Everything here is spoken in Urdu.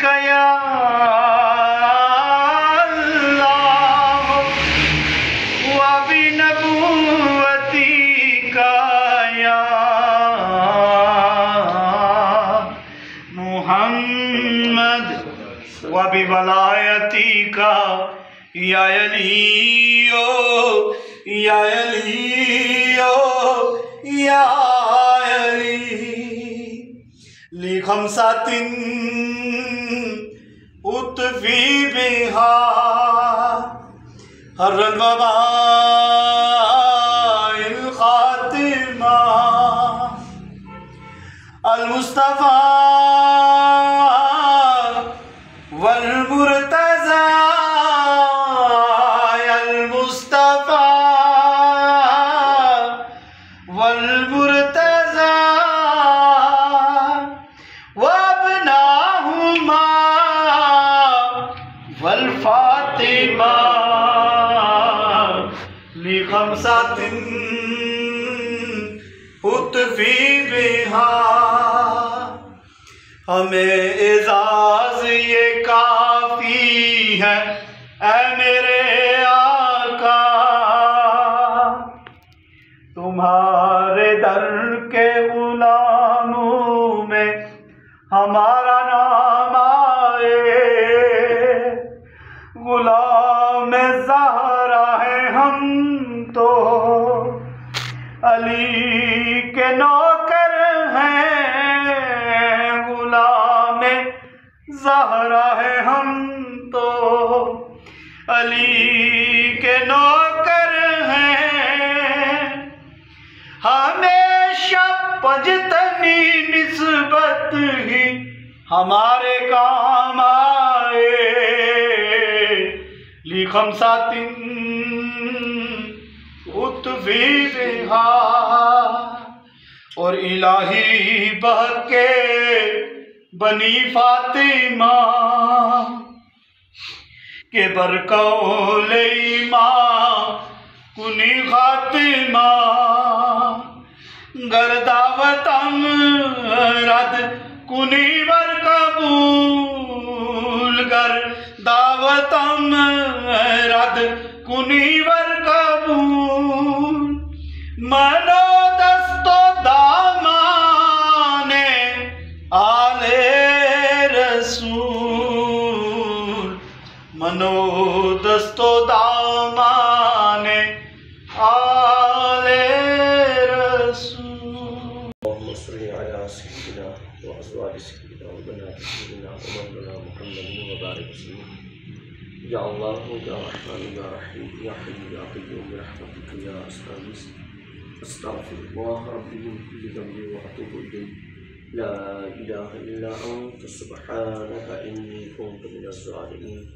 بنبوتك يا الله وبنبوتك يا محمد وبولايتك يا علي يا علي يا علي لخمسة أطفي بها هر الوباء الخاتمة المصطفى والمرتضى المصطفى والمرتضى وابناهما والفاطمة لخمسة أطفي بها ہمیں اعزاز یہ کافی ہے اے میرے آقا تمہارے در کے غلاموں میں ہمارا نام آئے غلام زہرا ہے ہم تو علی کے نوکر ہیں غلام زہرا ہے ہم تو علی کے نوکر ہیں ہمیشہ پجتنی نسبت ہی ہمارے کام آئے لخمسة أطفي بها اور الہی بہکے بنی فاطمہ کے برقول ایمان کنی خاتمہ گر دعوتم رد کنی ور قبول گر دعوتم رد کنی ور قبول منو دست و دامان آل رسول منو دست و دامان آل رسول اللهم صل على سيدنا وأزواج سيدنا وبنات سيدنا ومولانا محمد وبارك وسلم يا الله يا رحمن يا رحيم يا حي يا قيوم برحمتك يا أستغيث أستغفر الله ربي من كل ذنب وأتوب إليه لا إله إلا أنت سبحانك إني كنت من الظالمين